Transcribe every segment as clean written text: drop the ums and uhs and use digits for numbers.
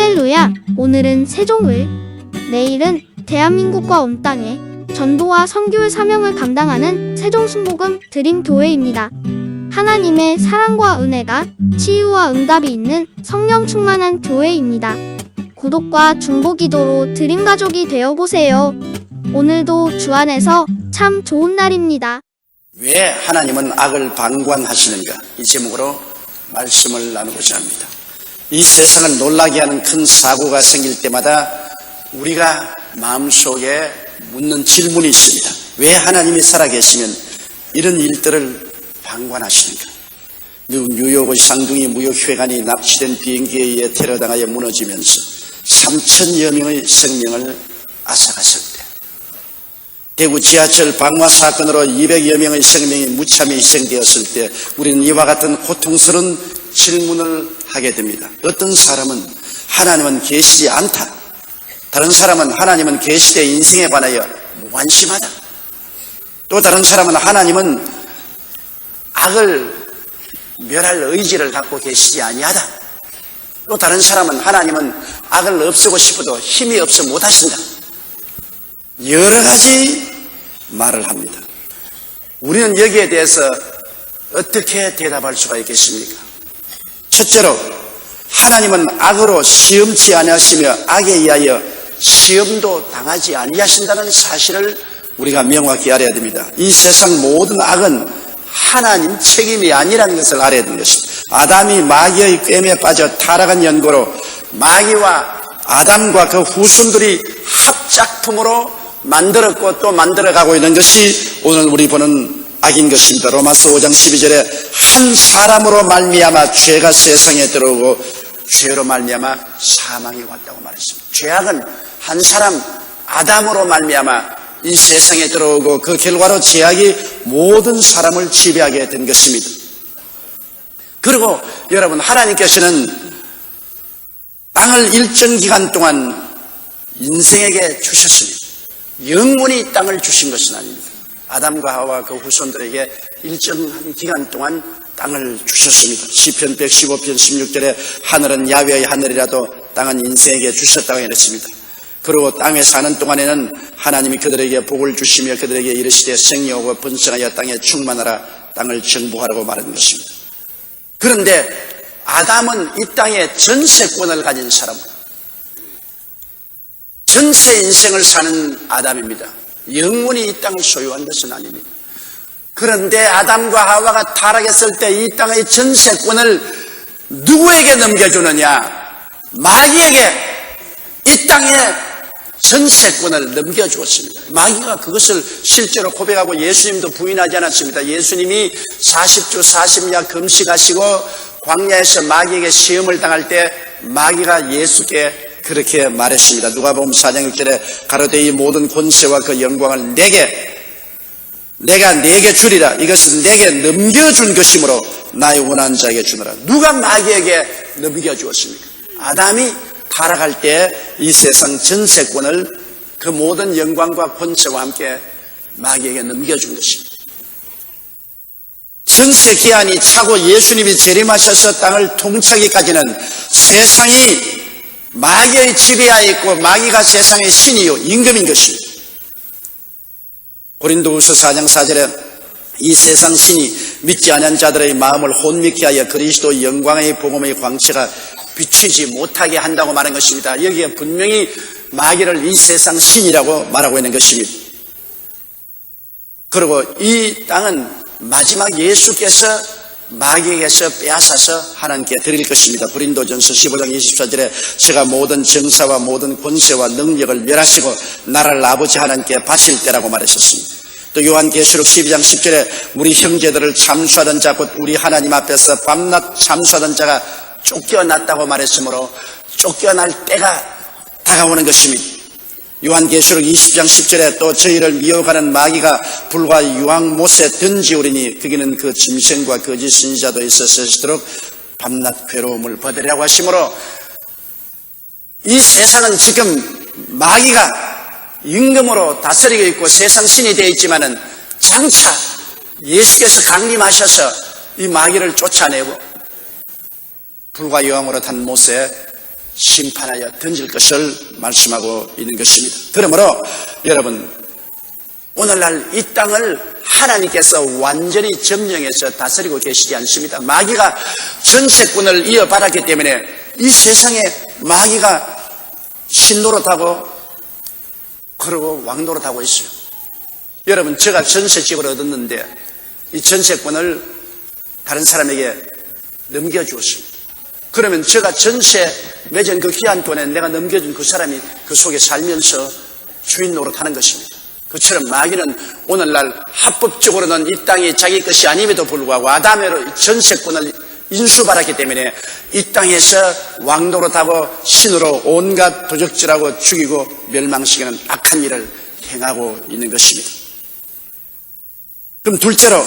할렐루야! 오늘은 세종을, 내일은 대한민국과 온 땅에 전도와 선교의 사명을 감당하는 세종순복음 드림교회입니다. 하나님의 사랑과 은혜가 치유와 응답이 있는 성령 충만한 교회입니다. 구독과 중보기도로 드림가족이 되어보세요. 오늘도 주 안에서 참 좋은 날입니다. 왜 하나님은 악을 방관하시는가? 이 제목으로 말씀을 나누고자 합니다. 이 세상을 놀라게 하는 큰 사고가 생길 때마다 우리가 마음속에 묻는 질문이 있습니다. 왜 하나님이 살아계시면 이런 일들을 방관하시는가? 뉴욕의 쌍둥이 무역회관이 납치된 비행기에 의해 테러당하여 무너지면서 3,000여 명의 생명을 앗아갔을 때, 대구 지하철 방화 사건으로 200여 명의 생명이 무참히 희생되었을 때 우리는 이와 같은 고통스러운 질문을 하게 됩니다. 어떤 사람은 하나님은 계시지 않다. 다른 사람은 하나님은 계시되 인생에 관하여 무관심하다. 또 다른 사람은 하나님은 악을 멸할 의지를 갖고 계시지 아니하다. 또 다른 사람은 하나님은 악을 없애고 싶어도 힘이 없어 못하신다. 여러 가지 말을 합니다. 우리는 여기에 대해서 어떻게 대답할 수가 있겠습니까? 첫째로, 하나님은 악으로 시험치 아니하시며 악에 의하여 시험도 당하지 아니하신다는 사실을 우리가 명확히 알아야 됩니다. 이 세상 모든 악은 하나님 책임이 아니라는 것을 알아야 되는 것입니다. 아담이 마귀의 꿰매에 빠져 타락한 연고로 마귀와 아담과 그 후손들이 합작품으로 만들었고 또 만들어가고 있는 것이 오늘 우리 보는 악인 것입니다. 로마서 5장 12절에 한 사람으로 말미암아 죄가 세상에 들어오고 죄로 말미암아 사망이 왔다고 말했습니다. 죄악은 한 사람 아담으로 말미암아 이 세상에 들어오고 그 결과로 죄악이 모든 사람을 지배하게 된 것입니다. 그리고 여러분, 하나님께서는 땅을 일정 기간 동안 인생에게 주셨습니다. 영원히 땅을 주신 것은 아닙니다. 아담과 하와 그 후손들에게 일정한 기간 동안 땅을 주셨습니다. 시편 115편 16절에 하늘은 야훼의 하늘이라도 땅은 인생에게 주셨다고 했습니다. 그리고 땅에 사는 동안에는 하나님이 그들에게 복을 주시며 그들에게 이르시되 생육하고 번성하여 땅에 충만하라, 땅을 정복하라고 말한 것입니다. 그런데 아담은 이 땅에 전세권을 가진 사람입니다. 전세 인생을 사는 아담입니다. 영원히 이 땅을 소유한 것은 아닙니다. 그런데 아담과 하와가 타락했을 때 이 땅의 전세권을 누구에게 넘겨주느냐? 마귀에게 이 땅의 전세권을 넘겨주었습니다. 마귀가 그것을 실제로 고백하고 예수님도 부인하지 않았습니다. 예수님이 40주 40야 금식하시고 광야에서 마귀에게 시험을 당할 때 마귀가 예수께 그렇게 말했습니다. 누가복음 4장 6절에 가로되 이 모든 권세와 그 영광을 내가 네게 주리라. 이것은 내게 넘겨준 것이므로 나의 원하는 자에게 주노라. 누가 마귀에게 넘겨주었습니까? 아담이 타락할 때 이 세상 전세권을 그 모든 영광과 권세와 함께 마귀에게 넘겨준 것입니다. 전세 기한이 차고 예수님이 재림하셔서 땅을 통치하기까지는 세상이 마귀의 지배하에 있고 마귀가 세상의 신이요 임금인 것입니다. 고린도후서 4장 4절에 이 세상 신이 믿지 않은 자들의 마음을 혼미케 하여 그리스도 영광의 복음의 광채가 비추지 못하게 한다고 말한 것입니다. 여기에 분명히 마귀를 이 세상 신이라고 말하고 있는 것입니다. 그리고 이 땅은 마지막 예수께서 마귀에게서 빼앗아서 하나님께 드릴 것입니다. 고린도전서 15장 24절에 제가 모든 정사와 모든 권세와 능력을 멸하시고 나라를 아버지 하나님께 바칠 때라고 말했었습니다. 또 요한계시록 12장 10절에 우리 형제들을 참수하던 자 곧 우리 하나님 앞에서 밤낮 참수하던 자가 쫓겨났다고 말했으므로 쫓겨날 때가 다가오는 것입니다. 요한계시록 20장 10절에 또 저희를 미혹하는 마귀가 불과 유황못에 던지우리니 거기는 그 짐승과 거짓 선지자도 있었으시도록 밤낮 괴로움을 받으리라고 하시므로 이 세상은 지금 마귀가 임금으로 다스리고 있고 세상 신이 되어 있지만은 장차 예수께서 강림하셔서 이 마귀를 쫓아내고 불과 유황으로 탄 못에 심판하여 던질 것을 말씀하고 있는 것입니다. 그러므로 여러분, 오늘날 이 땅을 하나님께서 완전히 점령해서 다스리고 계시지 않습니다. 마귀가 전세권을 이어받았기 때문에 이 세상에 마귀가 신노릇하고 그러고 왕노릇하고 있어요. 여러분, 제가 전세집을 얻었는데 이 전세권을 다른 사람에게 넘겨주었습니다. 그러면 제가 전세 맺은 그 귀한 돈에 내가 넘겨준 그 사람이 그 속에 살면서 주인 노릇하는 것입니다. 그처럼 마귀는 오늘날 합법적으로는 이 땅이 자기 것이 아님에도 불구하고 아담으로 전세권을 인수받았기 때문에 이 땅에서 왕노릇하고 신으로 온갖 도적질하고 죽이고 멸망시키는 악한 일을 행하고 있는 것입니다. 그럼 둘째로,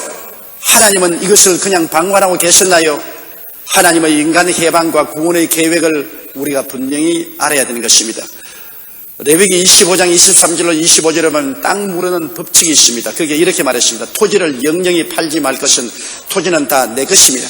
하나님은 이것을 그냥 방관하고 계셨나요? 하나님의 인간 해방과 구원의 계획을 우리가 분명히 알아야 되는 것입니다. 레위기 25장 23절로 25절에 보면 땅 무르는 법칙이 있습니다. 그게 이렇게 말했습니다. 토지를 영영히 팔지 말 것은 토지는 다 내 것입니다.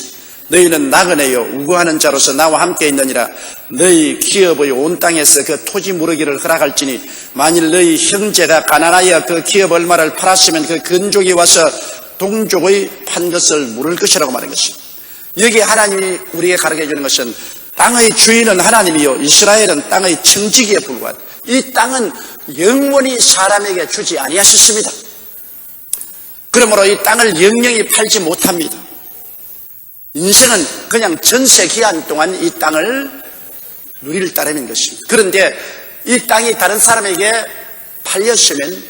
너희는 나그네요 우거하는 자로서 나와 함께 있느니라. 너희 기업의 온 땅에서 그 토지 무르기를 허락할지니 만일 너희 형제가 가난하여 그 기업 얼마를 팔았으면 그 근족이 와서 동족의 판 것을 물을 것이라고 말한 것입니다. 여기 하나님이 우리에게 가르쳐 주는 것은 땅의 주인은 하나님이요 이스라엘은 땅의 청지기에 불과하다. 이 땅은 영원히 사람에게 주지 아니하셨습니다. 그러므로 이 땅을 영영히 팔지 못합니다. 인생은 그냥 전세 기한 동안 이 땅을 누릴 따름인 것입니다. 그런데 이 땅이 다른 사람에게 팔렸으면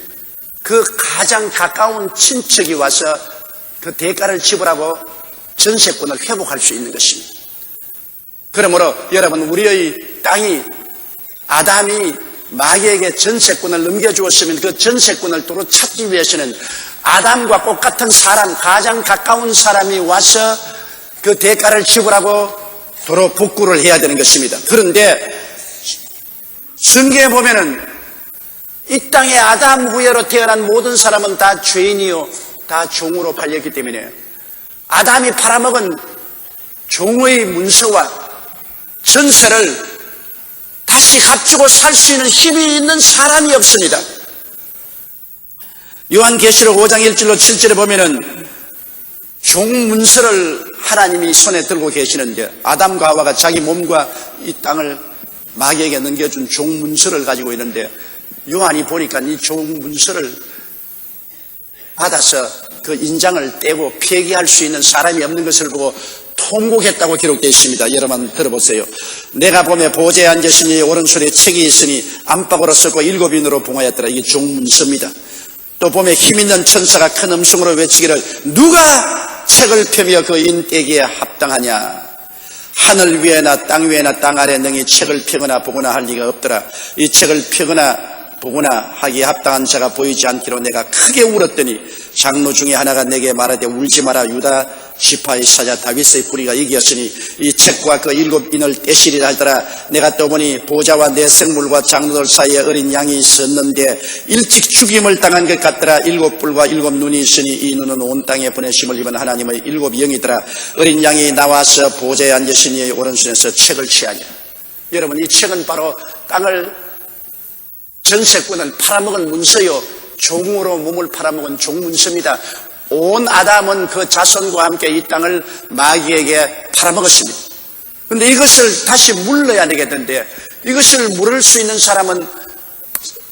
그 가장 가까운 친척이 와서 그 대가를 지불하고 전세권을 회복할 수 있는 것입니다. 그러므로 여러분, 우리의 땅이 아담이 마귀에게 전세권을 넘겨주었으면 그 전세권을 도로 찾기 위해서는 아담과 똑같은 사람, 가장 가까운 사람이 와서 그 대가를 지불하고 도로 복구를 해야 되는 것입니다. 그런데 성경에 보면은 이 땅에 아담 후예로 태어난 모든 사람은 다 죄인이요 다 종으로 팔렸기 때문에 아담이 팔아먹은 종의 문서와 전세를 다시 갚추고 살 수 있는 힘이 있는 사람이 없습니다. 요한계시록 5장 1절로 7절에 보면은 종문서를 하나님이 손에 들고 계시는데 아담과 하와가 자기 몸과 이 땅을 마귀에게 넘겨준 종문서를 가지고 있는데 요한이 보니까 이 종문서를 받아서 그 인장을 떼고 폐기할 수 있는 사람이 없는 것을 보고 통곡했다고 기록되어 있습니다. 여러분 들어보세요. 내가 보며 보좌에 앉으시니 오른손에 책이 있으니 안팎으로 썼고 7인으로 봉하였더라. 이게 종문서입니다. 또 보며 힘있는 천사가 큰 음성으로 외치기를 누가 책을 펴며 그 인떼기에 합당하냐. 하늘 위에나 땅 위에나 땅 아래 능히 책을 펴거나 보거나 할 리가 없더라. 이 책을 펴거나 보거나 하기에 합당한 자가 보이지 않기로 내가 크게 울었더니 장로 중에 하나가 내게 말하되 울지 마라. 유다 지파의 사자 다윗의 뿌리가 이겼으니 이 책과 그 7인을 떼시리라 하더라. 내가 또 보니 보좌와 내 생물과 장로들 사이에 어린 양이 있었는데 일찍 죽임을 당한 것 같더라. 7뿔과 7눈이 있으니 이 눈은 온 땅에 보내심을 입은 하나님의 7영이더라. 어린 양이 나와서 보좌에 앉으시니 오른손에서 책을 취하니라. 여러분, 이 책은 바로 땅을 전세권을 팔아먹은 문서요 종으로 몸을 팔아먹은 종문서입니다. 온 아담은 그 자손과 함께 이 땅을 마귀에게 팔아먹었습니다. 그런데 이것을 다시 물러야 되겠는데 이것을 물을 수 있는 사람은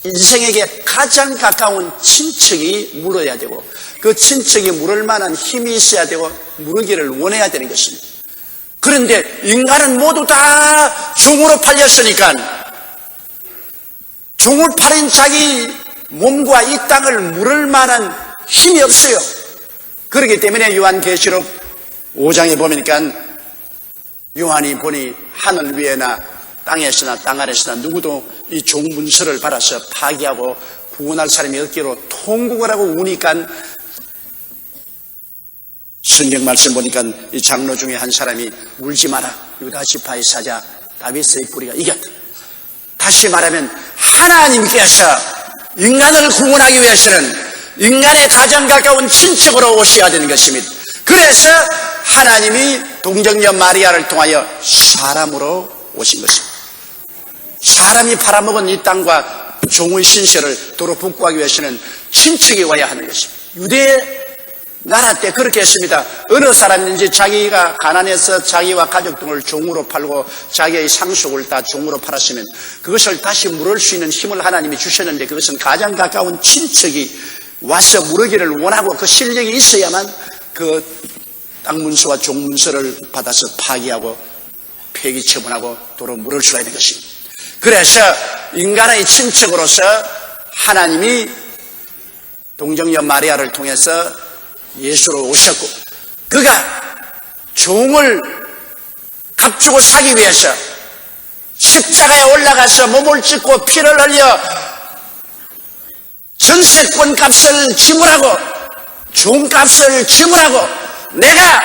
인생에게 가장 가까운 친척이 물어야 되고 그 친척이 물을 만한 힘이 있어야 되고 물기를 원해야 되는 것입니다. 그런데 인간은 모두 다 종으로 팔렸으니까 종을 팔인 자기 몸과 이 땅을 물을 만한 힘이 없어요. 그렇기 때문에 요한계시록 5장에 보니까 요한이 보니 하늘 위에나 땅에서나 땅 아래서나 누구도 이 종문서를 받아서 파기하고 구원할 사람이 없기로 통곡을 하고 우니까 성경 말씀 보니까 이 장로 중에 한 사람이 울지 마라. 유다 지파의 사자 다윗의 뿌리가 이겼다. 다시 말하면 하나님께서 인간을 구원하기 위해서는 인간의 가장 가까운 친척으로 오셔야 되는 것입니다. 그래서 하나님이 동정녀 마리아를 통하여 사람으로 오신 것입니다. 사람이 팔아먹은 이 땅과 종의 신세를 도로 복구하기 위해서는 친척이 와야 하는 것입니다. 유대 나라 때 그렇게 했습니다. 어느 사람인지 자기가 가난해서 자기와 가족 등을 종으로 팔고 자기의 상속을 다 종으로 팔았으면 그것을 다시 물을 수 있는 힘을 하나님이 주셨는데, 그것은 가장 가까운 친척이 와서 물으기를 원하고 그 실력이 있어야만 그 땅 문서와 종 문서를 받아서 파기하고 폐기 처분하고 도로 물을 수가 있는 것입니다. 그래서 인간의 친척으로서 하나님이 동정녀 마리아를 통해서 예수로 오셨고, 그가 종을 값주고 사기 위해서 십자가에 올라가서 몸을 찢고 피를 흘려 전세권 값을 지불하고 종값을 지불하고 내가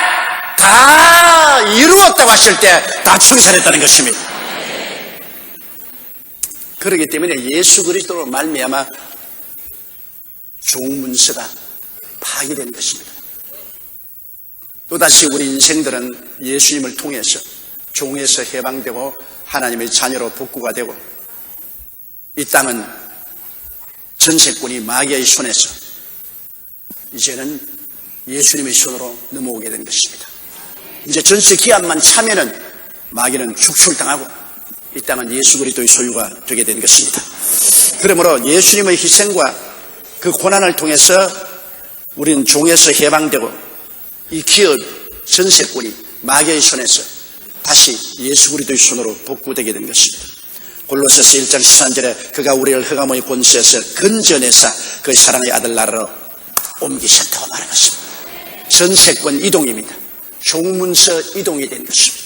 다 이루었다고 하실 때 다 청산했다는 것입니다. 그렇기 때문에 예수 그리스도로 말미암아 종문서가 파기된 것입니다. 또다시 우리 인생들은 예수님을 통해서 종에서 해방되고 하나님의 자녀로 복구가 되고, 이 땅은 전세권이 마귀의 손에서 이제는 예수님의 손으로 넘어오게 된 것입니다. 이제 전세 기한만 차면은 마귀는 축출당하고 이 땅은 예수 그리스도의 소유가 되게 된 것입니다. 그러므로 예수님의 희생과 그 고난을 통해서 우리는 종에서 해방되고 이 기업 전세권이 마귀의 손에서 다시 예수 그리스도의 손으로 복구되게 된 것입니다. 골로새서 1장 13절에 그가 우리를 흑암의 권세에서 건져내사 그 사랑의 아들 나라로 옮기셨다고 말하는 것입니다. 전세권 이동입니다. 종문서 이동이 된 것입니다.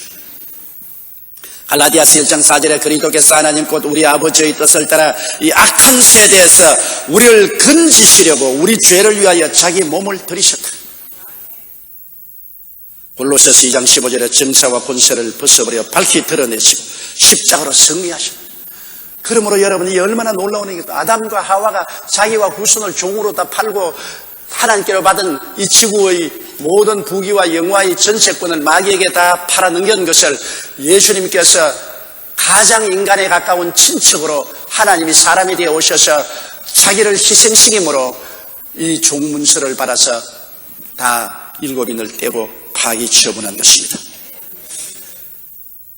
갈라디아서 1장 4절에 그리스도께서 하나님 곧 우리 아버지의 뜻을 따라 이 악한 세대에서 우리를 건지시려고 우리 죄를 위하여 자기 몸을 들이셨다. 골로새서 2장 15절에 정사와 권세를 벗어버려 밝히 드러내시고 십자가로 승리하셨다. 그러므로 여러분이 얼마나 놀라운 얘기입니까? 아담과 하와가 자기와 후손을 종으로 다 팔고 하나님께로 받은 이 지구의 모든 부귀와 영화의 전세권을 마귀에게 다 팔아넘긴 것을 예수님께서 가장 인간에 가까운 친척으로 하나님이 사람이 되어 오셔서 자기를 희생시킴으로 이 종문서를 받아서 다 일곱인을 떼고 파기 처분한 것입니다.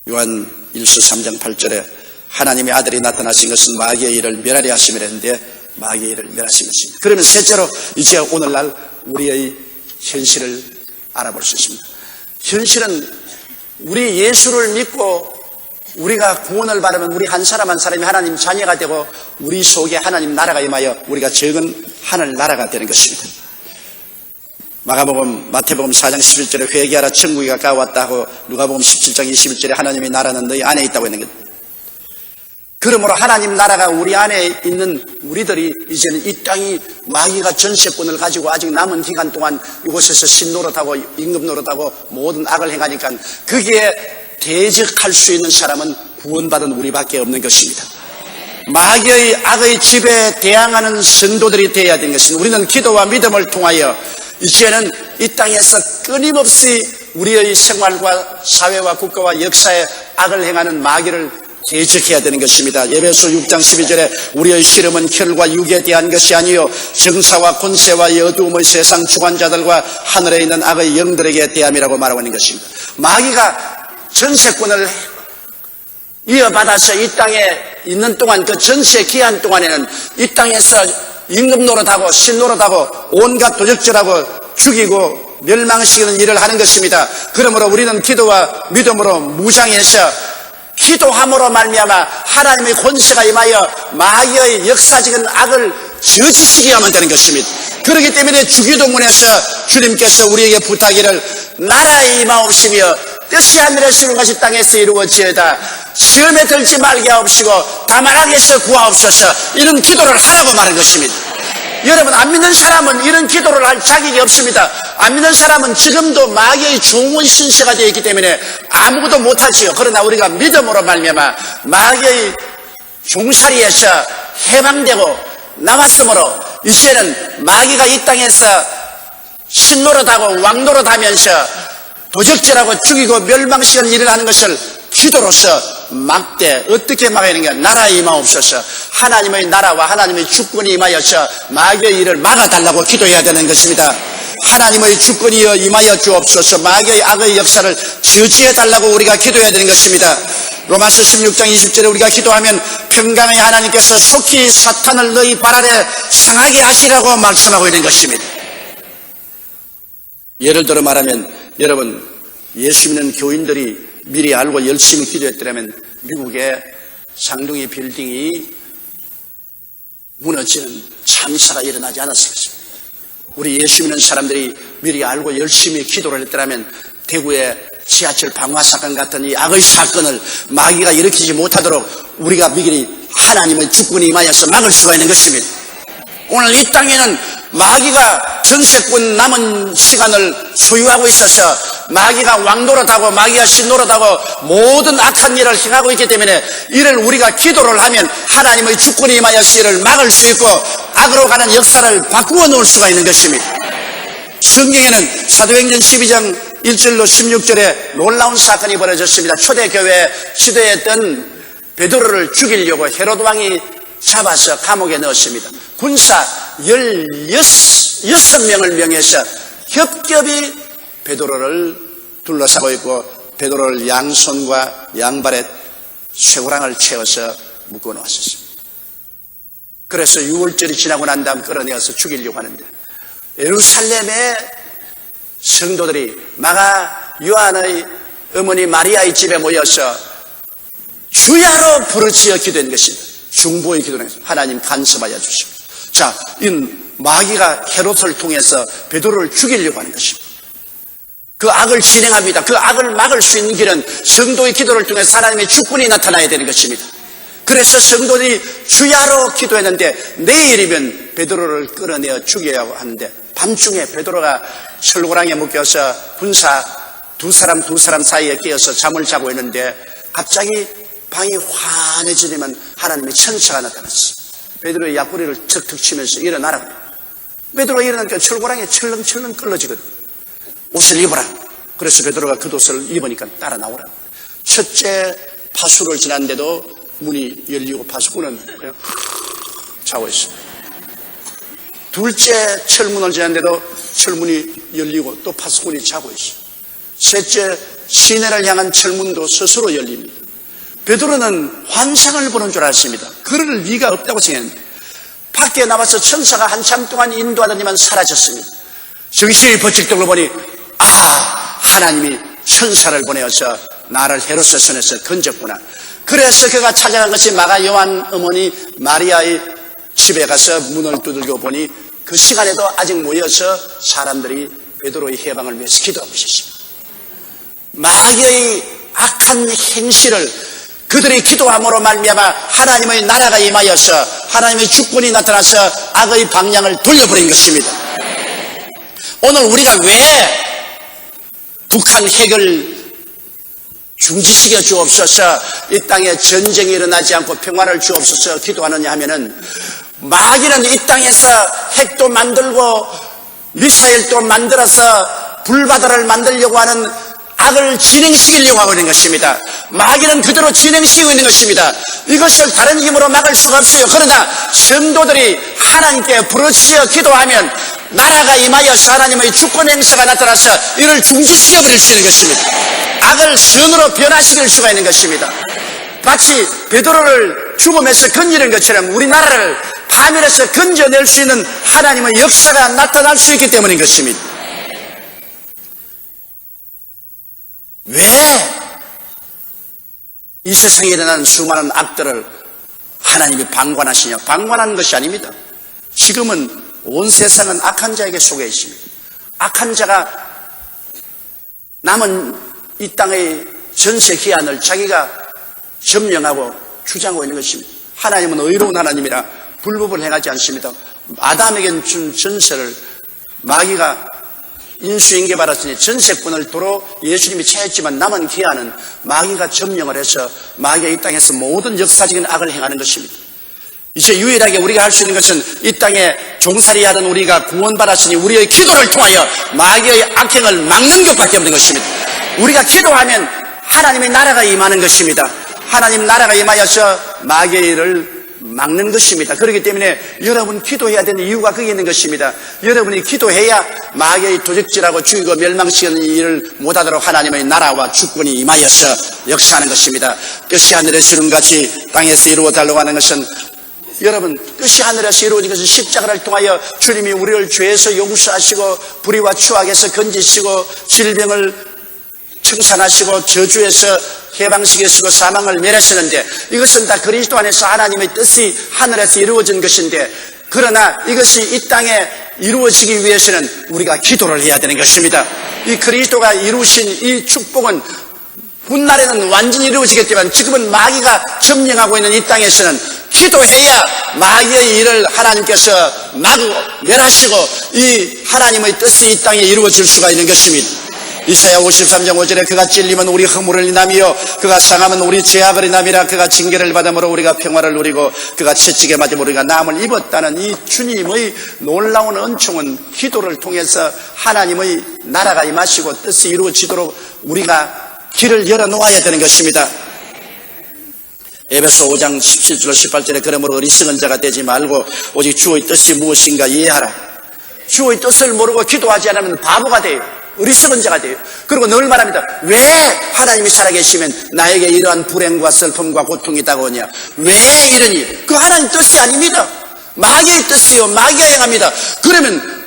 요한 1서 3장 8절에 하나님의 아들이 나타나신 것은 마귀의 일을 멸하려 하심이라 했는데 마귀의 일을 멸하신 것입니다. 그러면 셋째로 이제 오늘날 우리의 현실을 알아볼 수 있습니다. 현실은 우리 예수를 믿고 우리가 구원을 받으면 우리 한 사람 한 사람이 하나님 자녀가 되고 우리 속에 하나님 나라가 임하여 우리가 적은 하늘 나라가 되는 것입니다. 마가복음, 마태복음 4장 11절에 회개하라 천국이 가까웠다 하고 누가복음 17장 21절에 하나님의 나라는 너희 안에 있다고 했는 것. 그러므로 하나님 나라가 우리 안에 있는 우리들이 이제는 이 땅이 마귀가 전세권을 가지고 아직 남은 기간 동안 이곳에서 신노릇하고 임금노릇하고 모든 악을 행하니까 거기에 대적할 수 있는 사람은 구원받은 우리밖에 없는 것입니다. 마귀의 악의 집에 대항하는 성도들이 되어야 되는 것입니다. 우리는 기도와 믿음을 통하여 이제는 이 땅에서 끊임없이 우리의 생활과 사회와 국가와 역사에 악을 행하는 마귀를 대적해야 되는 것입니다. 에베소 6장 12절에 우리의 씨름은 혈과 육에 대한 것이 아니요 정사와 권세와 어두움의 세상 주관자들과 하늘에 있는 악의 영들에게 대함이라고 말하고 있는 것입니다. 마귀가 전세권을 이어받아서 이 땅에 있는 동안 그 전세 기한 동안에는 이 땅에서 임금 노릇하고 신 노릇하고 온갖 도적질하고 죽이고 멸망시키는 일을 하는 것입니다. 그러므로 우리는 기도와 믿음으로 무장해서 기도함으로 말미암아 하나님의 권세가 임하여 마귀의 역사적인 악을 저지시게 하면 되는 것입니다. 그렇기 때문에 주기도문에서 주님께서 우리에게 부탁이를 나라에 임하옵시며 뜻이 하늘에서 이룬 것이 땅에서 이루어지어다. 시험에 들지 말게 하옵시고 다만 악에서 구하옵소서. 이런 기도를 하라고 말한 것입니다. 여러분, 안 믿는 사람은 이런 기도를 할 자격이 없습니다. 안 믿는 사람은 지금도 마귀의 종의 신세가 되어 있기 때문에 아무것도 못하지요. 그러나 우리가 믿음으로 말미암아 마귀의 종살이에서 해방되고 나왔으므로 이제는 마귀가 이 땅에서 신노릇하고 왕노릇하면서 도적질하고 죽이고 멸망시키는 일을 하는 것을 기도로서 막되 어떻게 막아야 되는가? 나라 임하옵소서. 하나님의 나라와 하나님의 주권이 임하여서 마귀의 일을 막아달라고 기도해야 되는 것입니다. 하나님의 주권이 임하여 주옵소서. 마귀의 악의 역사를 저지해달라고 우리가 기도해야 되는 것입니다. 로마서 16장 20절에 우리가 기도하면 평강의 하나님께서 속히 사탄을 너희 발 아래 상하게 하시라고 말씀하고 있는 것입니다. 예를 들어 말하면 여러분, 예수 믿는 교인들이 미리 알고 열심히 기도했더라면 미국의 상둥이 빌딩이 무너지는 참사가 일어나지 않았을 것입니다. 우리 예수 믿는 사람들이 미리 알고 열심히 기도를 했더라면 대구의 지하철 방화 사건 같은 이 악의 사건을 마귀가 일으키지 못하도록 우리가 미리 하나님의 주권이 임하여서 막을 수가 있는 것입니다. 오늘 이 땅에는 마귀가 전세권 남은 시간을 소유하고 있어서 마귀가 왕노릇하고 마귀가 신노릇하고 모든 악한 일을 행하고 있기 때문에 이를 우리가 기도를 하면 하나님의 주권이 임하여서 이를 막을 수 있고 악으로 가는 역사를 바꾸어 놓을 수가 있는 것입니다. 성경에는 사도행전 12장 1절로 16절에 놀라운 사건이 벌어졌습니다. 초대교회 시대했던 베드로를 죽이려고 헤로드 왕이 잡아서 감옥에 넣었습니다. 군사 16명을 명해서 겹겹이 베드로를 둘러싸고 있고 베드로를 양손과 양발에 쇠고랑을 채워서 묶어놓았습니다. 그래서 6월절이 지나고 난 다음 끌어내어서 죽이려고 하는데 예루살렘의 성도들이 마가 요한의 어머니 마리아의 집에 모여서 주야로 부르짖어 기도한 것입니다. 중보의 기도는 하나님 간섭하여 주십시오. 자, 이 마귀가 헤롯을 통해서 베드로를 죽이려고 하는 것입니다. 그 악을 진행합니다. 그 악을 막을 수 있는 길은 성도의 기도를 통해서 하나님의 주권이 나타나야 되는 것입니다. 그래서 성도들이 주야로 기도했는데 내일이면 베드로를 끌어내어 죽여야 하는데 밤중에 베드로가 철고랑에 묶여서 군사 두 사람 사이에 끼어서 잠을 자고 있는데 갑자기 방이 환해지려면 하나님의 천사가 나타났어. 베드로의 약구리를 척척 치면서 일어나라고. 베드로가 일어나니까 철고랑에 철렁철렁 끌어지거든. 옷을 입어라. 그래서 베드로가 그 옷을 입으니까 따라 나오라. 첫째 파수를 지났는데도 문이 열리고 파수꾼은 그냥 자고 있어. 둘째 철문을 지났는데도 철문이 열리고 또 파수꾼이 자고 있어. 셋째 시내를 향한 철문도 스스로 열립니다. 베드로는 환상을 보는 줄 알았습니다. 그럴 리가 없다고 생각했는데 밖에 나와서 천사가 한참 동안 인도하더니만 사라졌습니다. 정신이 번쩍 들고 보니 하나님이 천사를 보내어서 나를 헤롯의 손에서 건졌구나. 그래서 그가 찾아간 것이 마가 요한 어머니 마리아의 집에 가서 문을 두들겨 보니 그 시간에도 아직 모여서 사람들이 베드로의 해방을 위해서 기도하고 있었습니다. 마귀의 악한 행실을 그들이 기도함으로 말미암아 하나님의 나라가 임하여서 하나님의 주권이 나타나서 악의 방향을 돌려버린 것입니다. 오늘 우리가 왜 북한 핵을 중지시켜 주옵소서, 이 땅에 전쟁이 일어나지 않고 평화를 주옵소서 기도하느냐 하면은 마귀는 이 땅에서 핵도 만들고 미사일도 만들어서 불바다를 만들려고 하는 악을 진행시키려고 하고 있는 것입니다. 마귀는 그대로 진행시키고 있는 것입니다. 이것을 다른 힘으로 막을 수가 없어요. 그러나 성도들이 하나님께 부르짖어 기도하면 나라가 임하여서 하나님의 주권 행사가 나타나서 이를 중지시켜버릴 수 있는 것입니다. 악을 선으로 변화시킬 수가 있는 것입니다. 마치 베드로를 죽음에서 건지는 것처럼 우리나라를 파멸해서 건져낼 수 있는 하나님의 역사가 나타날 수 있기 때문인 것입니다. 왜 이 세상에 일어나는 수많은 악들을 하나님이 방관하시냐? 방관하는 것이 아닙니다. 지금은 온 세상은 악한 자에게 속해 있습니다. 악한 자가 남은 이 땅의 전세 기한을 자기가 점령하고 주장하고 있는 것입니다. 하나님은 의로운 하나님이라 불법을 행하지 않습니다. 아담에게 준 전세를 마귀가 인수인계 받았으니 전세권을 도로 예수님이 채했지만 남은 기한은 마귀가 점령을 해서 마귀가 이 땅에서 모든 역사적인 악을 행하는 것입니다. 이제 유일하게 우리가 할 수 있는 것은 이 땅에 종살이 하던 우리가 구원받았으니 우리의 기도를 통하여 마귀의 악행을 막는 것밖에 없는 것입니다. 우리가 기도하면 하나님의 나라가 임하는 것입니다. 하나님 나라가 임하여서 마귀의 일을 막는 것입니다. 그렇기 때문에 여러분 기도해야 되는 이유가 거기 있는 것입니다. 여러분이 기도해야 마귀의 도적질하고 죽이고 멸망시키는 일을 못하도록 하나님의 나라와 주권이 임하여서 역사하는 것입니다. 뜻이 하늘에서 이룬 같이 땅에서 이루어달라고 하는 것은 여러분 뜻이 하늘에서 이루어진 것은 십자가를 통하여 주님이 우리를 죄에서 용서하시고 불의와 추악에서 건지시고 질병을 청산하시고 저주에서 해방시키시고 사망을 멸하시는데 이것은 다 그리스도 안에서 하나님의 뜻이 하늘에서 이루어진 것인데 그러나 이것이 이 땅에 이루어지기 위해서는 우리가 기도를 해야 되는 것입니다. 이 그리스도가 이루신 이 축복은 훗날에는 완전히 이루어지겠지만 지금은 마귀가 점령하고 있는 이 땅에서는 기도해야 마귀의 일을 하나님께서 마구 멸하시고 이 하나님의 뜻이 이 땅에 이루어질 수가 있는 것입니다. 이사야 53장 5절에 그가 찔리면 우리 허물을 인하며 그가 상하면 우리 죄악을 인함이라. 그가 징계를 받음으로 우리가 평화를 누리고 그가 채찍에 맞음으로 우리가 나음을 입었다는 이 주님의 놀라운 은총은 기도를 통해서 하나님의 나라가 임하시고 뜻이 이루어지도록 우리가 길을 열어놓아야 되는 것입니다. 에베소 5장 17절 18절에 그러므로 어리석은 자가 되지 말고 오직 주의 뜻이 무엇인가 이해하라. 주의 뜻을 모르고 기도하지 않으면 바보가 돼요. 어리석은 자가 돼요. 그리고 늘 말합니다. 왜 하나님이 살아계시면 나에게 이러한 불행과 슬픔과 고통이 다가오냐. 왜 이러니? 그 하나님 뜻이 아닙니다. 마귀의 뜻이요 마귀가 행합니다. 그러면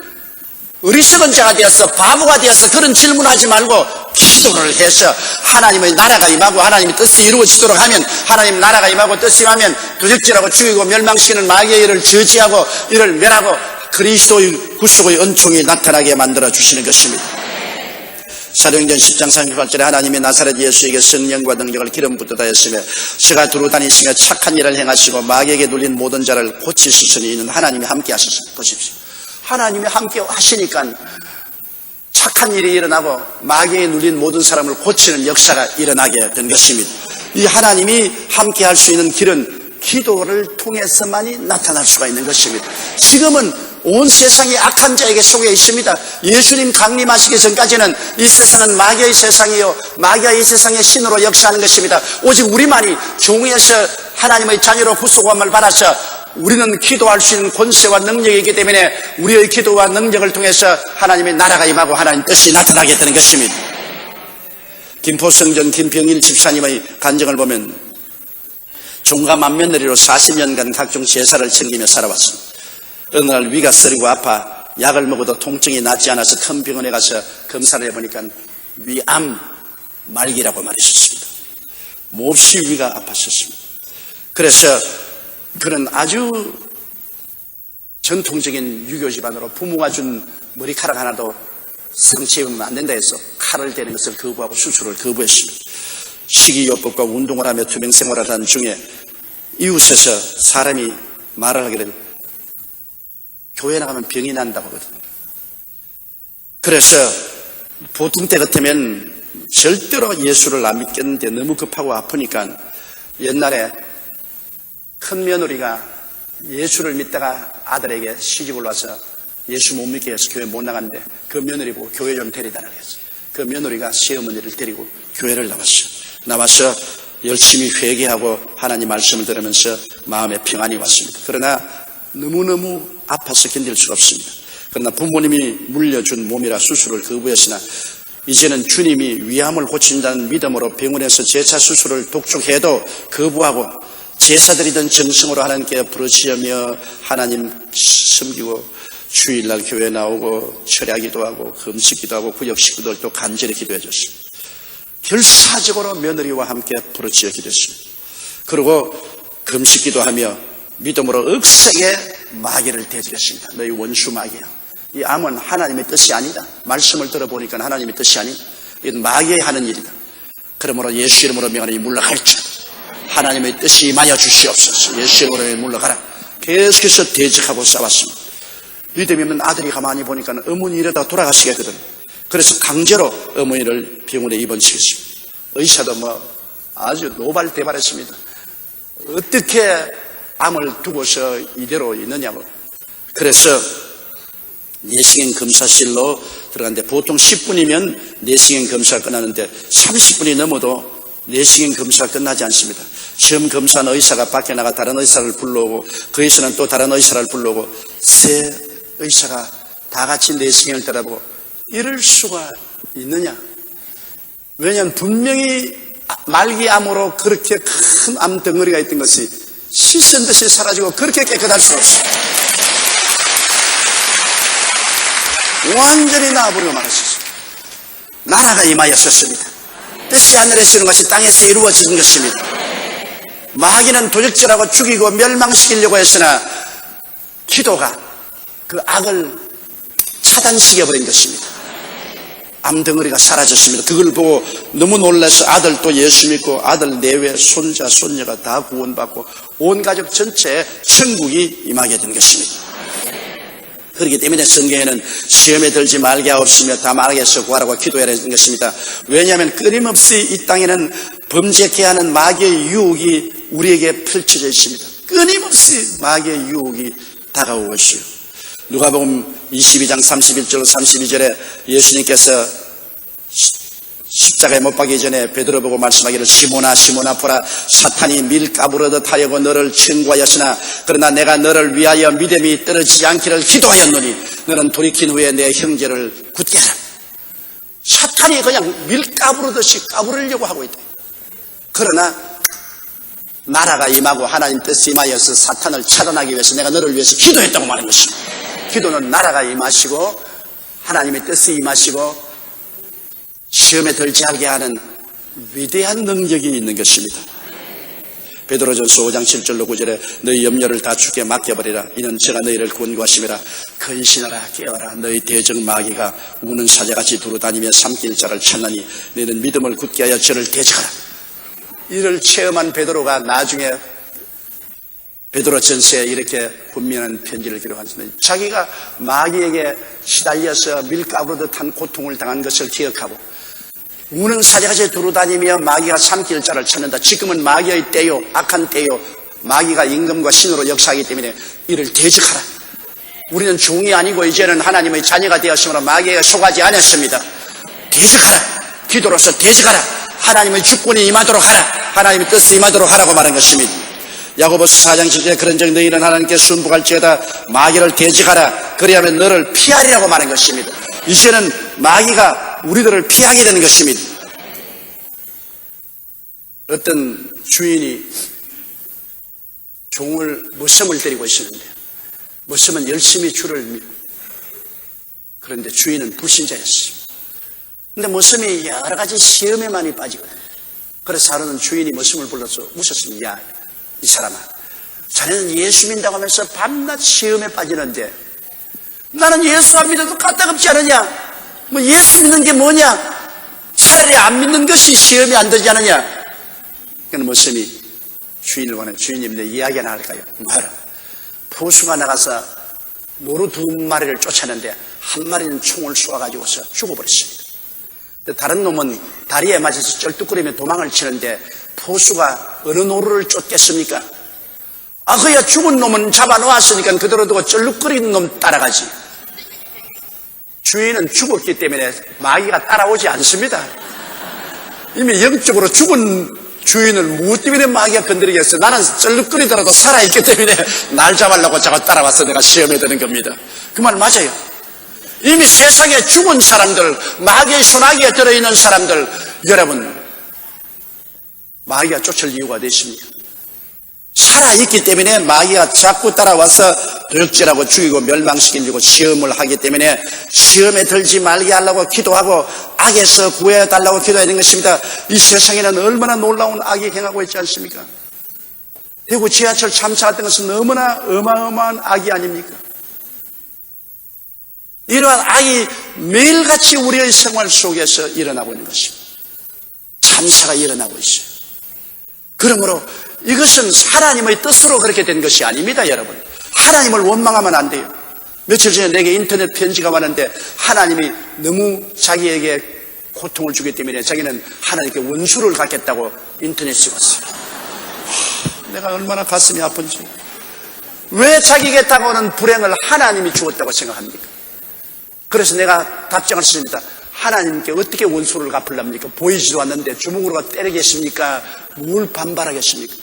어리석은 자가 되어서 바보가 되어서 그런 질문하지 말고 기도를 해서 하나님의 나라가 임하고 하나님의 뜻이 이루어지도록 하면 하나님 나라가 임하고 뜻이 임하면 도적질하고 죽이고 멸망시키는 마귀의 일을 저지하고 이를 멸하고 그리스도의 구속의 은총이 나타나게 만들어 주시는 것입니다. 사도행전 10장 38절에 하나님이 나사렛 예수에게 성령과 능력을 기름 붓듯 하였으며 저가 두루 다니시며 착한 일을 행하시고 마귀에게 눌린 모든 자를 고치셨으니 이는 하나님이 함께 하셨습니다. 보십시오. 하나님이 함께 하시니까 착한 일이 일어나고 마귀에 눌린 모든 사람을 고치는 역사가 일어나게 된 것입니다. 이 하나님이 함께 할 수 있는 길은 기도를 통해서만이 나타날 수가 있는 것입니다. 지금은 온 세상이 악한 자에게 속해 있습니다. 예수님 강림하시기 전까지는 이 세상은 마귀의 세상이요 마귀가 이 세상의 신으로 역사하는 것입니다. 오직 우리만이 종에서 하나님의 자녀로 후속함을 받아서 우리는 기도할 수 있는 권세와 능력이 있기 때문에 우리의 기도와 능력을 통해서 하나님의 나라가 임하고 하나님 뜻이 나타나게 되는 것입니다. 김포성전 김병일 집사님의 간증을 보면 종가 맏며느리로 40년간 각종 제사를 챙기며 살아왔습니다. 어느 날 위가 쓰리고 아파 약을 먹어도 통증이 낫지 않아서 큰 병원에 가서 검사를 해보니까 위암 말기라고 말했었습니다. 몹시 위가 아팠었습니다. 그래서 그는 아주 전통적인 유교 집안으로 부모가 준 머리카락 하나도 상처 입으면 안 된다 해서 칼을 대는 것을 거부하고 수술을 거부했습니다. 식이요법과 운동을 하며 투병 생활을 하는 중에 이웃에서 사람이 말을 하게 되면 교회 나가면 병이 난다고 하거든요. 그래서 보통 때 같으면 절대로 예수를 안 믿겠는데 너무 급하고 아프니까 옛날에 큰 며느리가 예수를 믿다가 아들에게 시집을 와서 예수 못 믿게 해서 교회 못 나갔는데 그 며느리 보고 교회 좀 데리다라고 했어요. 그 며느리가 시어머니를 데리고 교회를 나왔어요. 나와서 열심히 회개하고 하나님 말씀을 들으면서 마음에 평안이 왔습니다. 그러나 너무너무 아파서 견딜 수가 없습니다. 그러나 부모님이 물려준 몸이라 수술을 거부했으나 이제는 주님이 위암을 고친다는 믿음으로 병원에서 제사 수술을 독촉해도 거부하고 제사드리던 정성으로 하나님께 부르짖으며 하나님 섬기고 주일날 교회 나오고 철야기도 하고 금식기도 하고 구역 식구들도 간절히 기도해 줬습니다. 결사적으로 며느리와 함께 부르짖어 기도했습니다. 그리고 금식기도 하며 믿음으로 억세게 마귀를 대적했습니다. 너희 원수 마귀야. 이 암은 하나님의 뜻이 아니다. 말씀을 들어보니까 하나님의 뜻이 아니다. 이건 마귀의 하는 일이다. 그러므로 예수 이름으로 명하니 물러갈지어다. 하나님의 뜻이 임하여 주시옵소서. 예수 이름으로 물러가라. 계속해서 대적하고 싸웠습니다. 믿음이 아들이 가만히 보니까 어머니 이러다 돌아가시겠거든. 그래서 강제로 어머니를 병원에 입원시켰습니다. 의사도 아주 노발대발했습니다. 어떻게 암을 두고서 이대로 있느냐고. 그래서 내시경 검사실로 들어갔는데 보통 10분이면 내시경 검사가 끝나는데 30분이 넘어도 내시경 검사가 끝나지 않습니다. 처음 검사한 의사가 밖에 나가 다른 의사를 불러오고 그 의사는 또 다른 의사를 불러오고 세 의사가 다 같이 내시경을 따라보고 이럴 수가 있느냐? 왜냐하면 분명히 말기암으로 그렇게 큰 암덩어리가 있던 것이 씻은 듯이 사라지고 그렇게 깨끗할 수 없어요. 완전히 나아버리고 말았습니다. 나라가 임하였었습니다. 뜻이 하늘에서 이룬 것이 땅에서 이루어진 것입니다. 마귀는 도적질하고 죽이고 멸망시키려고 했으나 기도가 그 악을 차단시켜버린 것입니다. 암덩어리가 사라졌습니다. 그걸 보고 너무 놀라서 아들도 예수 믿고 아들 내외 손자 손녀가 다 구원받고 온 가족 전체에 천국이 임하게 된 것입니다. 그렇기 때문에 성경에는 시험에 들지 말게 하옵시며 다말에게서 구하라고 기도해야 하는 것입니다. 왜냐하면 끊임없이 이 땅에는 범죄케 하는 마귀의 유혹이 우리에게 펼쳐져 있습니다. 끊임없이 마귀의 유혹이 다가오고 있어요. 누가복음 22장 31절 32절에 예수님께서 십자가에 못 박기 전에 베드로 보고 말씀하기를 시몬아 시몬아 보라 사탄이 밀가부르듯 하려고 너를 청구하였으나 그러나 내가 너를 위하여 믿음이 떨어지지 않기를 기도하였노니 너는 돌이킨 후에 내 형제를 굳게 하라. 사탄이 그냥 밀가부르듯이 까부르려고 하고 있다. 그러나 나라가 임하고 하나님 뜻이 임하여서 사탄을 차단하기 위해서 내가 너를 위해서 기도했다고 말하는 것입니다. 기도는 나라가 임하시고 하나님의 뜻이 임하시고 시험에 들지 않게 하는 위대한 능력이 있는 것입니다. 베드로전서 5장 7절로 9절에 너희 염려를 다 주께 맡겨버리라. 이는 제가 너희를 권고하심이라. 근신하라 깨어라. 너희 대적 마귀가 우는 사자같이 두루다니며 삼킬 자를 찾나니 너희는 믿음을 굳게 하여 저를 대적하라. 이를 체험한 베드로가 나중에 베드로전서에 이렇게 분명한 편지를 기록했습니다. 자기가 마귀에게 시달려서 밀가부르듯 한 고통을 당한 것을 기억하고 우는 사자같이 두루다니며 마귀가 삼킬 자를 찾는다. 지금은 마귀의 때요 악한 때요 마귀가 임금과 신으로 역사하기 때문에 이를 대적하라. 우리는 종이 아니고 이제는 하나님의 자녀가 되었으므로 마귀에게 속하지 않았습니다. 대적하라. 기도로서 대적하라. 하나님의 주권이 임하도록 하라. 하나님의 뜻이 임하도록 하라고 말한 것입니다. 야고보서 4장 7절에 그런즉 너희는 하나님께 순복할지어다 마귀를 대적하라. 그리하면 너를 피하리라고 말한 것입니다. 이제는 마귀가 우리들을 피하게 되는 것입니다. 어떤 주인이 종을 머슴을 데리고 있었는데 머슴은 열심히 줄을 밀고 그런데 주인은 불신자였습니다. 그런데 머슴이 여러 가지 시험에 많이 빠지거든요. 그래서 하루는 주인이 머슴을 불러서 웃었습니다. 야, 이 사람아, 자네는 예수 믿는다고 하면서 밤낮 시험에 빠지는데 나는 예수 안 믿어도 까딱없지 않느냐? 뭐 예수 믿는 게 뭐냐? 차라리 안 믿는 것이 시험이 안 되지 않느냐? 그는 머슴이 주인을 보내 주인님 내 이야기 하나 할까요? 말아. 포수가 나가서 노루 2마리를 쫓았는데 한 마리는 총을 쏘아가지고서 죽어버렸습니다. 다른 놈은 다리에 맞아서 쩔뚝거리며 도망을 치는데 포수가 어느 노루를 쫓겠습니까? 아, 그야 죽은 놈은 잡아놓았으니까 그대로 두고 쩔뚝거리는 놈 따라가지. 주인은 죽었기 때문에 마귀가 따라오지 않습니다. 이미 영적으로 죽은 주인을 무엇 때문에 마귀가 건드리겠어요? 나는 쩔뚝거리더라도 살아있기 때문에 날 잡으려고 자꾸 따라와서 내가 시험에 드는 겁니다. 그 말 맞아요. 이미 세상에 죽은 사람들, 마귀의 소나기에 들어있는 사람들, 여러분 마귀가 쫓을 이유가 되십니까? 살아있기 때문에 마귀가 자꾸 따라와서 도역질하고 죽이고 멸망시키려고 시험을 하기 때문에 시험에 들지 말게 하려고 기도하고 악에서 구해달라고 기도해야 되는 것입니다. 이 세상에는 얼마나 놀라운 악이 행하고 있지 않습니까? 대구 지하철 참사했던 것은 너무나 어마어마한 악이 아닙니까? 이러한 악이 매일같이 우리의 생활 속에서 일어나고 있는 것입니다. 참사가 일어나고 있어요. 그러므로 이것은 하나님의 뜻으로 그렇게 된 것이 아닙니다, 여러분. 하나님을 원망하면 안 돼요. 며칠 전에 내게 인터넷 편지가 왔는데 하나님이 너무 자기에게 고통을 주기 때문에 자기는 하나님께 원수를 갖겠다고 인터넷에 왔어요. 내가 얼마나 가슴이 아픈지. 왜 자기에게 다가오는 불행을 하나님이 주었다고 생각합니까? 그래서 내가 답장을 했습니다. 하나님께 어떻게 원수를 갚으렵니까? 보이지도 않는데 주먹으로 때리겠습니까? 뭘 반발하겠습니까?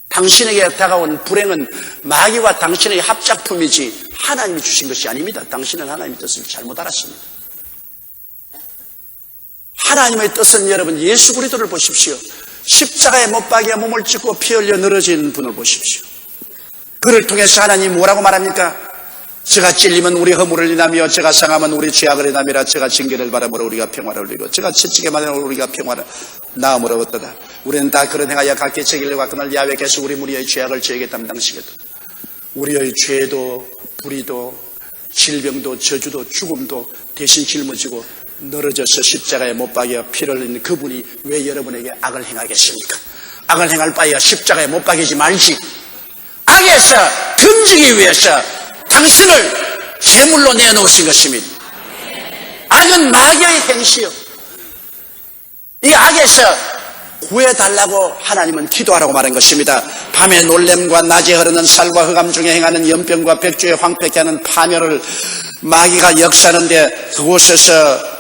당신에게 다가온 불행은 마귀와 당신의 합작품이지 하나님이 주신 것이 아닙니다. 당신은 하나님의 뜻을 잘못 알았습니다. 하나님의 뜻은 여러분 예수 그리스도를 보십시오. 십자가에 못 박여 몸을 찢고 피 흘려 늘어진 분을 보십시오. 그를 통해서 하나님이 뭐라고 말합니까? 저가 찔리면 우리 허물을 인하며 저가 상하면 우리 죄악을 인하미라. 저가 징계를 받음으로 우리가 평화를 누리고 저가 채찍에 맞음으로 우리가 평화를 나음으로 얻었다. 우리는 다 그런 행하여 각기 책임을 받고 그날 야훼께서 우리 무리의 죄악을 저에게 담당시켰다. 우리의 죄도 불의도 질병도 저주도 죽음도 대신 짊어지고 늘어져서 십자가에 못 박여 피를 흘린 그분이 왜 여러분에게 악을 행하겠습니까? 악을 행할 바에야 십자가에 못 박이지 말지. 악에서 금지기 위해서 당신을 제물로 내놓으신 것입니다. 악은 마귀의 행시요. 이 악에서 구해달라고 하나님은 기도하라고 말한 것입니다. 밤에 놀램과 낮에 흐르는 살과 흑암 중에 행하는 연병과 백주에 황폐케 하는 파멸을 마귀가 역사하는데 그곳에서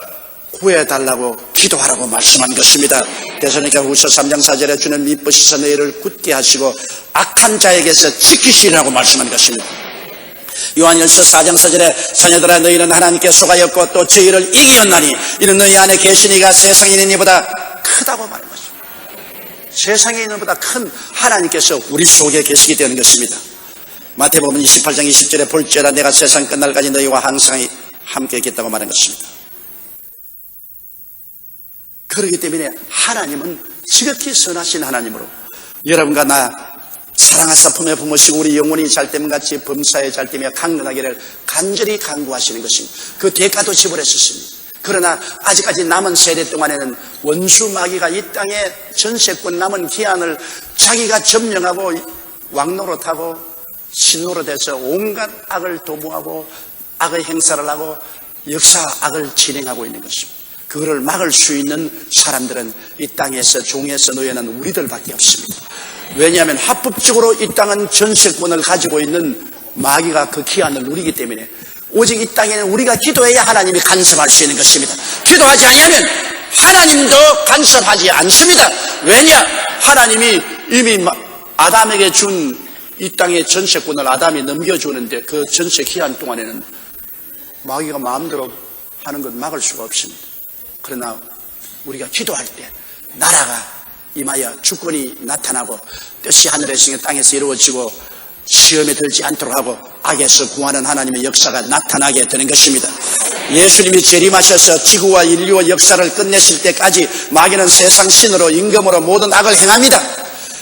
구해달라고 기도하라고 말씀한 것입니다. 데살로니가후서 3장 4절에 주는 미쁘시사 너희를 굳게 하시고 악한 자에게서 지키시라고 말씀한 것입니다. 요한일서 4장 4절에 자녀들아 너희는 하나님께 속하였고 또 저희를 이기었나니 이는 너희 안에 계시니가 세상에 있는 이보다 크다고 말한 것입니다. 세상에 있는 이보다 큰 하나님께서 우리 속에 계시게 되는 것입니다. 마태복음 28장 20절에 볼지어다 내가 세상 끝날까지 너희와 항상 함께 있겠다고 말한 것입니다. 그렇기 때문에 하나님은 지극히 선하신 하나님으로 여러분과 나 사랑하사 품에 품으시고 우리 영혼이 잘됨같이 범사에 잘되며 강건하기를 간절히 간구하시는 것입니다. 그 대가도 지불했었습니다. 그러나 아직까지 남은 세대 동안에는 원수 마귀가 이 땅에 전세권 남은 기한을 자기가 점령하고 왕노릇하고 신노릇해서 온갖 악을 도모하고 악의 행사를 하고 역사 악을 진행하고 있는 것입니다. 그거를 막을 수 있는 사람들은 이 땅에서 종에서 노예는 우리들밖에 없습니다. 왜냐하면 합법적으로 이 땅은 전세권을 가지고 있는 마귀가 그 기한을 누리기 때문에 오직 이 땅에는 우리가 기도해야 하나님이 간섭할 수 있는 것입니다. 기도하지 않으면 하나님도 간섭하지 않습니다. 왜냐? 하나님이 이미 아담에게 준 이 땅의 전세권을 아담이 넘겨주는데 그 전세 기한 동안에는 마귀가 마음대로 하는 건 막을 수가 없습니다. 그러나 우리가 기도할 때 나라가 임하여 주권이 나타나고 뜻이 하늘에서 땅에서 이루어지고 시험에 들지 않도록 하고 악에서 구하는 하나님의 역사가 나타나게 되는 것입니다. 예수님이 재림하셔서 지구와 인류의 역사를 끝내실 때까지 마귀는 세상 신으로 임금으로 모든 악을 행합니다.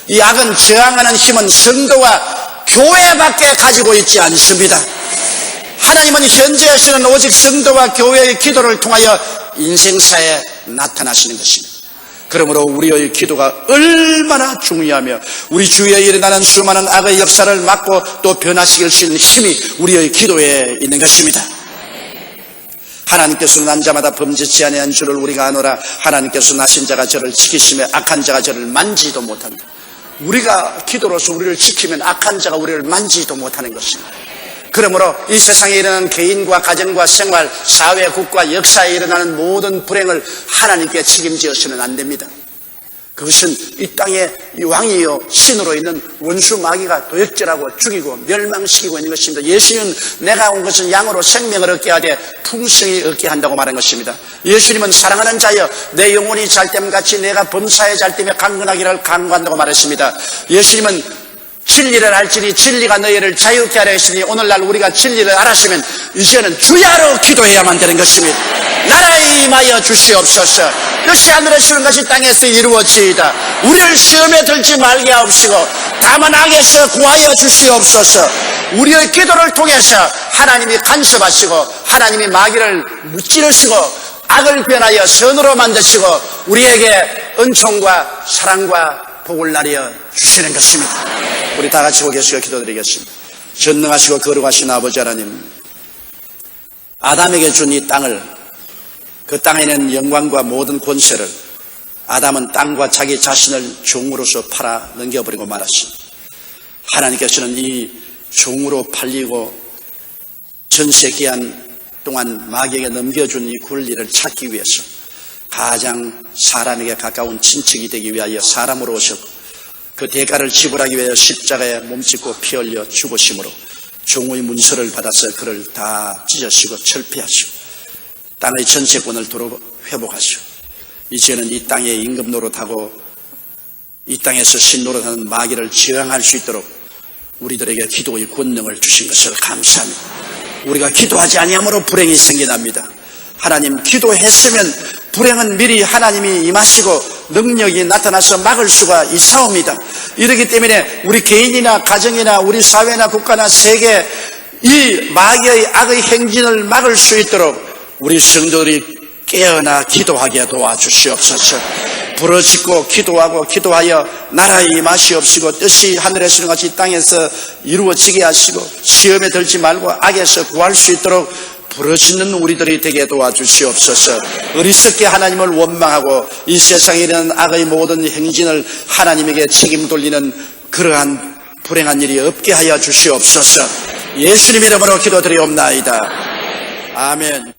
이 악은 저항하는 힘은 성도와 교회밖에 가지고 있지 않습니다. 하나님은 현재 하시는 오직 성도와 교회의 기도를 통하여 인생사에 나타나시는 것입니다. 그러므로 우리의 기도가 얼마나 중요하며 우리 주위에 일어나는 수많은 악의 역사를 막고 또 변화시킬 수 있는 힘이 우리의 기도에 있는 것입니다. 하나님께서는 난 자마다 범죄치 아니한 줄을 우리가 아노라. 하나님께서 나신 자가 저를 지키시며 악한 자가 저를 만지도 못한다. 우리가 기도로서 우리를 지키면 악한 자가 우리를 만지도 못하는 것입니다. 그러므로 이 세상에 일어나는 개인과 가정과 생활, 사회, 국가, 역사에 일어나는 모든 불행을 하나님께 책임지어서는 안 됩니다. 그것은 이 땅의 이 왕이요 신으로 있는 원수 마귀가 도역질하고 죽이고 멸망시키고 있는 것입니다. 예수님은 내가 온 것은 양으로 생명을 얻게 하되 풍성히 얻게 한다고 말한 것입니다. 예수님은 사랑하는 자여 내 영혼이 잘됨같이 내가 범사에 잘되며 강건하기를 간구한다고 말했습니다. 예수님은 진리를 알지니 진리가 너희를 자유케 하려 했으니 오늘날 우리가 진리를 알았으면 이제는 주야로 기도해야만 되는 것입니다. 나라에 임하여 주시옵소서. 뜻이 하늘에서 이룬 것이 땅에서 이루어지이다. 우리를 시험에 들지 말게 하옵시고 다만 악에서 구하여 주시옵소서. 우리의 기도를 통해서 하나님이 간섭하시고 하나님이 마귀를 무찌르시고 악을 변하여 선으로 만드시고 우리에게 은총과 사랑과 복을 나려 주시는 것입니다. 우리 다 같이 고개숙여 기도드리겠습니다. 전능하시고 거룩하신 아버지 하나님, 아담에게 준 이 땅을, 그 땅에는 영광과 모든 권세를 아담은 땅과 자기 자신을 종으로서 팔아 넘겨버리고 말았습니다. 하나님께서는 이 종으로 팔리고 전세기한 동안 마귀에게 넘겨준 이 권리를 찾기 위해서 가장 사람에게 가까운 친척이 되기 위하여 사람으로 오셨고 그 대가를 지불하기 위하여 십자가에 몸짓고 피 흘려 죽으심으로 종의 문서를 받아서 그를 다 찢으시고 철폐하시고 땅의 전체권을 도로 회복하시고 이제는 이 땅에 임금 노릇하고 이 땅에서 신 노릇하는 마귀를 저항할 수 있도록 우리들에게 기도의 권능을 주신 것을 감사합니다. 우리가 기도하지 아니함으로 불행이 생겨납니다. 하나님, 기도했으면 불행은 미리 하나님이 임하시고 능력이 나타나서 막을 수가 있사옵니다. 이렇기 때문에 우리 개인이나 가정이나 우리 사회나 국가나 세계 이 마귀의 악의 행진을 막을 수 있도록 우리 성도들이 깨어나 기도하게 도와주시옵소서. 부르짖고 기도하고 기도하여 나라의 임하시옵시고 뜻이 하늘에서 같이 땅에서 이루어지게 하시고 시험에 들지 말고 악에서 구할 수 있도록 부르짖는 우리들이 되게 도와주시옵소서. 어리석게 하나님을 원망하고 이 세상에 일어나는 악의 모든 행진을 하나님에게 책임 돌리는 그러한 불행한 일이 없게 하여 주시옵소서. 예수님 이름으로 기도드리옵나이다. 아멘.